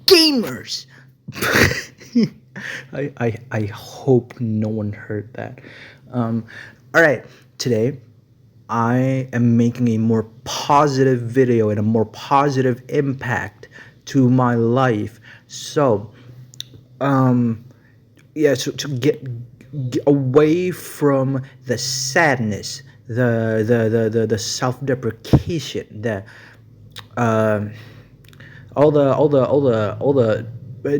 gamers. I hope no one heard that. Um, all right, today I am making a more positive video and a more positive impact to my life. So, yeah, to get away from the sadness, the self-deprecation, the um all the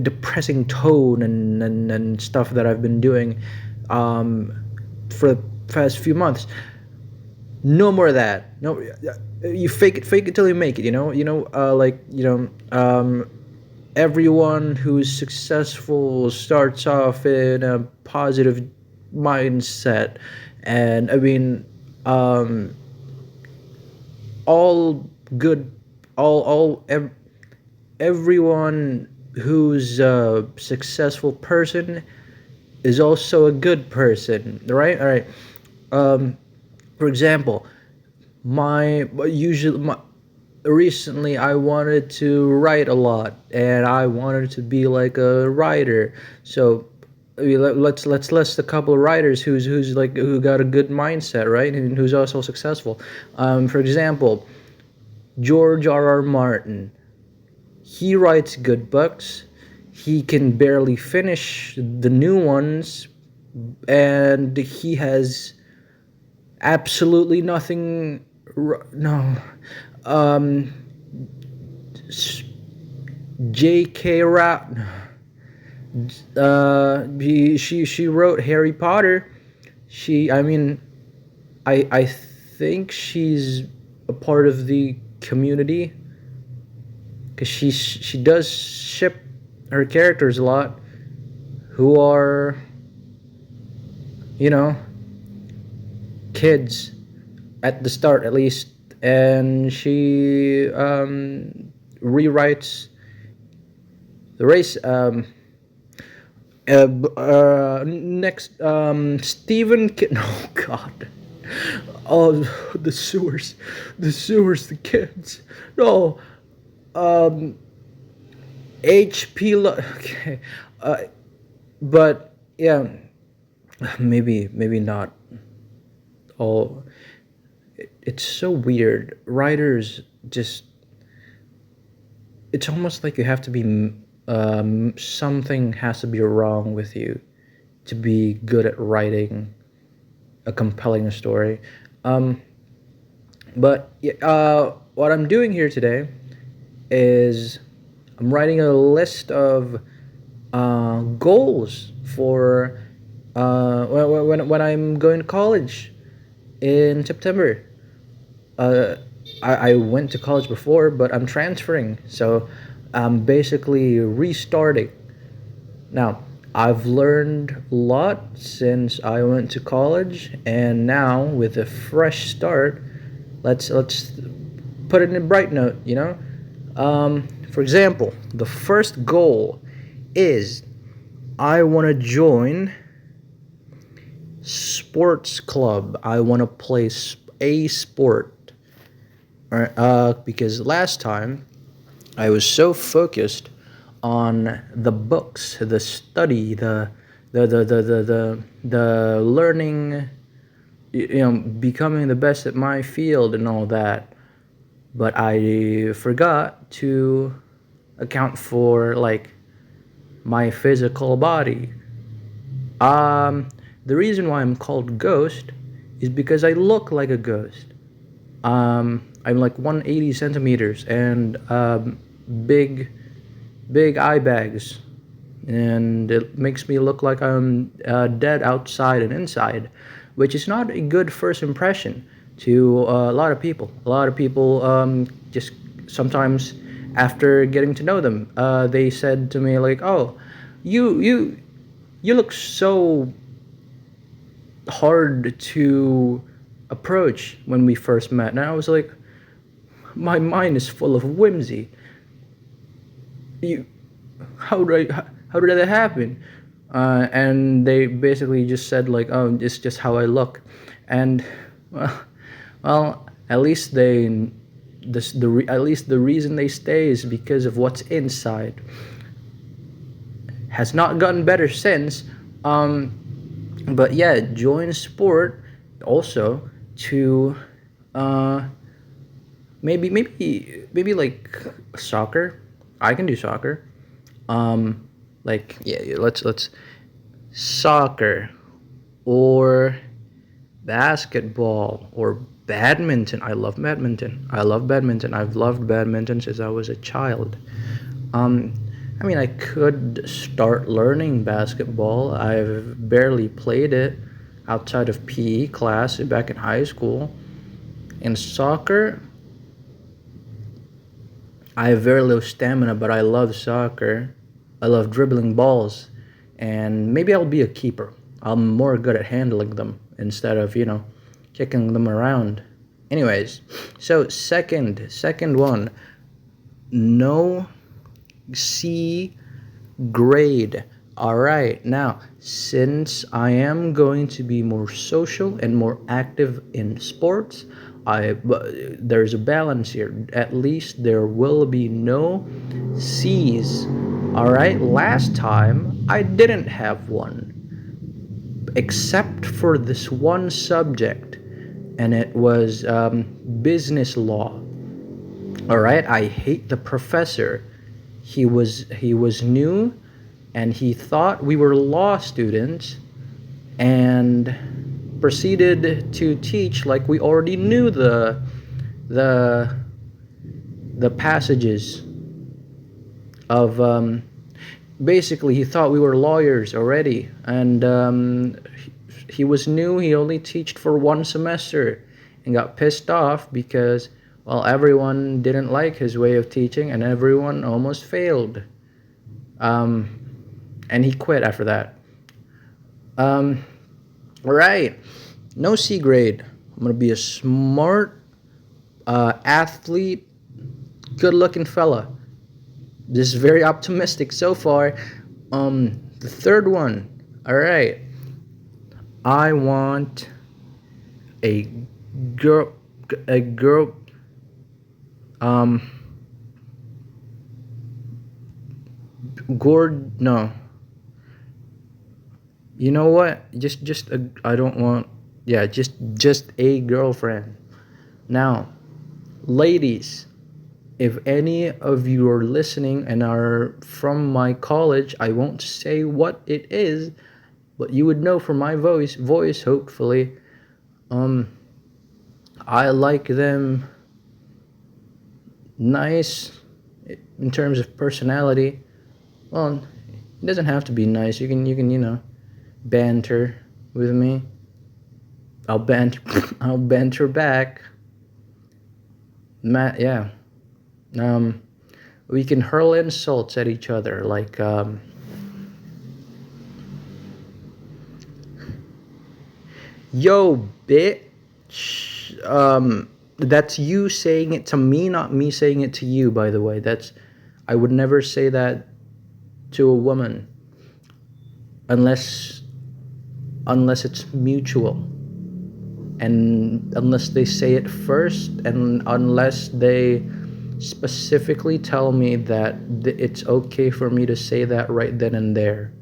depressing tone and stuff that I've been doing for the past few months. No more of that. No, you fake it till you make it. Everyone who's successful starts off in a positive mindset, and I mean, um, all good, everyone who's a successful person is also a good person, right? All right. Um, for example, my recently I wanted to write a lot, and I wanted to be like a writer. So I mean, let's list a couple of writers who got a good mindset, right, and who's also successful. For example, George R. R. Martin. He writes good books. He can barely finish the new ones, and he has absolutely nothing. No, um, J.K. Rowling. She wrote Harry Potter. I mean, I think she's a part of the community because she does ship her characters a lot, who are, you know, kids at the start at least, and she rewrites the race. Next, Stephen. Oh God. Oh, the kids. No, um, HP. Okay, but yeah, maybe not all. It's so weird. Writers just. It's almost like you have to be. Something has to be wrong with you to be good at writing a compelling story. Um, but yeah, what I'm doing here today is I'm writing a list of goals for when I'm going to college in September. Uh, I went to college before, but I'm transferring, so I'm basically restarting. Now, I've learned a lot since I went to college, and now with a fresh start, let's put it in a bright note. For example, the first goal is I want to join sports club. I want to play a sport. Alright, because last time I was so focused on the books, the study, the learning, becoming the best at my field and all that. But I forgot to account for like my physical body. Um, the reason why I'm called Ghost is because I look like a ghost. I'm like 180 centimeters and big, big eye bags, and it makes me look like I'm dead outside and inside, which is not a good first impression to a lot of people. A lot of people just sometimes after getting to know them, they said to me like, "Oh, you you look so hard to approach when we first met," and I was like, "My mind is full of whimsy. You, how did that happen?" And they basically just said like, "Oh, it's just how I look," and well, at least at least the reason they stay is because of what's inside. Has not gotten better since. Um, but yeah, join sport also to uh, maybe like soccer. I can do soccer. Like yeah, let's soccer or basketball or badminton. I love badminton. I love badminton. I've loved badminton since I was a child. Um, I mean, I could start learning basketball. I've barely played it outside of PE class back in high school. In soccer, I have very low stamina, but I love soccer. I love dribbling balls, and maybe I'll be a keeper. I'm more good at handling them instead of, kicking them around. Anyways, so second one, no C grade. All right, now since I am going to be more social and more active in sports, there's a balance here. At least there will be no C's. All right, last time I didn't have one, except for this one subject, and it was business law. All right, I hate the professor. He was new, and he thought we were law students, and proceeded to teach like we already knew the the passages of basically he thought we were lawyers already, and he was new. He only taught for one semester and got pissed off because, well, everyone didn't like his way of teaching and everyone almost failed. um, and he quit after that. um, all right, no C grade. I'm gonna be a smart athlete, good looking fella. This is very optimistic so far. The third one. All right. I want a girl. A girl. Um. Gord. No. You know what? Just. I don't want. Yeah. Just a girlfriend. Now, ladies, if any of you are listening and are from my college, I won't say what it is, but you would know from my voice hopefully. um I like them nice in terms of personality. Well, it doesn't have to be nice. You can banter with me. I'll banter I'll banter back. Yeah. um we can hurl insults at each other like, yo bitch. That's you saying it to me, not me saying it to you, by the way. That's I would never say that to a woman unless it's mutual, and unless they say it first, and unless they specifically tell me that it's okay for me to say that right then and there.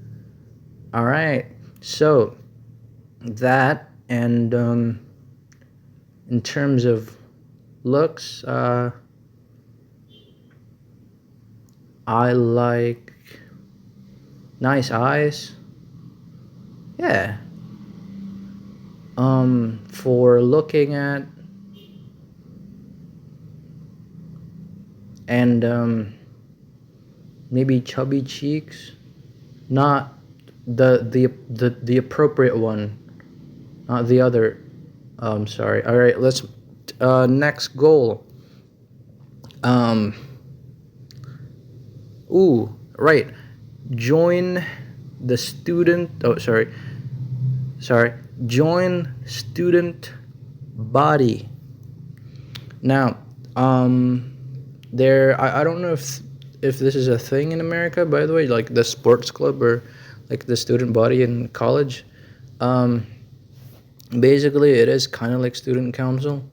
All right. So that, and in terms of looks, I like nice eyes. Yeah. For looking at, and maybe chubby cheeks, not the appropriate one, not the other. Sorry. All right, let's next goal. um right, join the student oh sorry join student body. Now, there I don't know if this is a thing in America, by the way, like the sports club or like the student body in college. um Basically, it is kind of like student council.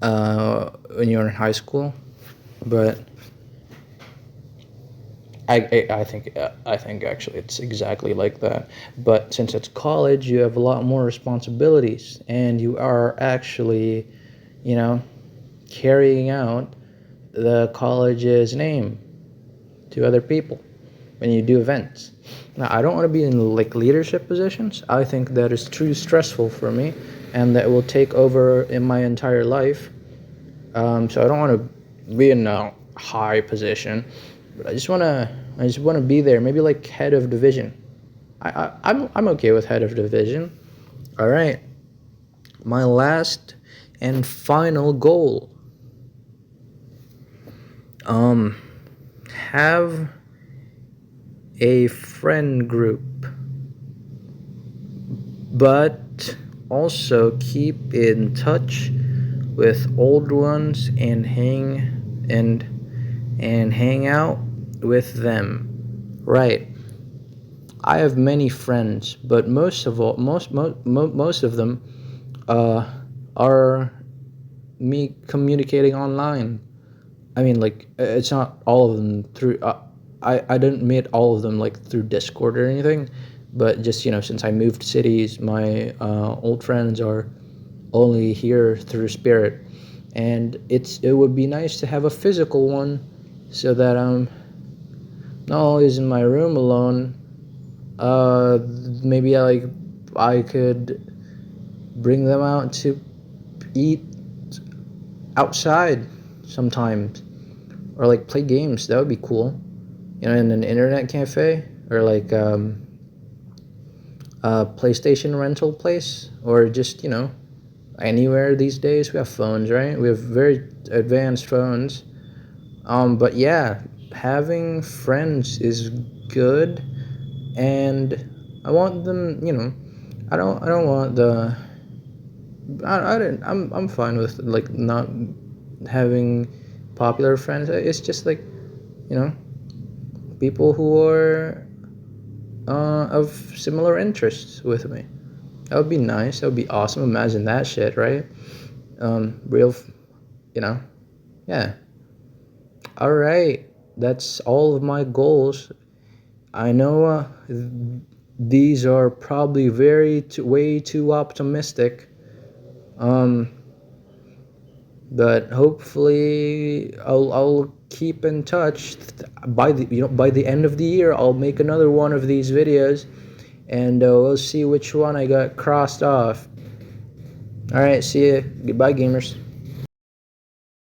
when you're in high school, but I think actually it's exactly like that. But since it's college, you have a lot more responsibilities, and you are actually, you know, carrying out the college's name to other people when you do events. Now, I don't want to be in like leadership positions. I think that is too stressful for me, and that will take over in my entire life. So I don't want to be in a high position, but I just wanna be there. Maybe like head of division. I'm okay with head of division. All right, my last and final goal. Um, have a friend group, but also keep in touch with old ones and hang out with them. Right. I have many friends, but most of them uh, are me communicating online. I mean, like it's not all of them through. I didn't meet all of them like through Discord or anything, but just since I moved cities, my old friends are only here through Spirit, and it would be nice to have a physical one, so that I'm not always in my room alone. Maybe I could bring them out to eat outside sometimes, or like play games. That would be cool. In an internet cafe, or like a PlayStation rental place, or just anywhere these days. We have phones, right? We have very advanced phones. But yeah, having friends is good, and I want them. I don't want the. I didn't. I'm fine with like not having popular friends. It's just like you know people who are of similar interests with me. That would be nice. That would be awesome. Imagine that shit, right? Real, you know, yeah. All right, that's all of my goals. I know these are probably way too optimistic. Um, but hopefully I'll keep in touch. By the end of the year, I'll make another one of these videos, and we'll see which one I got crossed off. All right, see ya. Goodbye, gamers.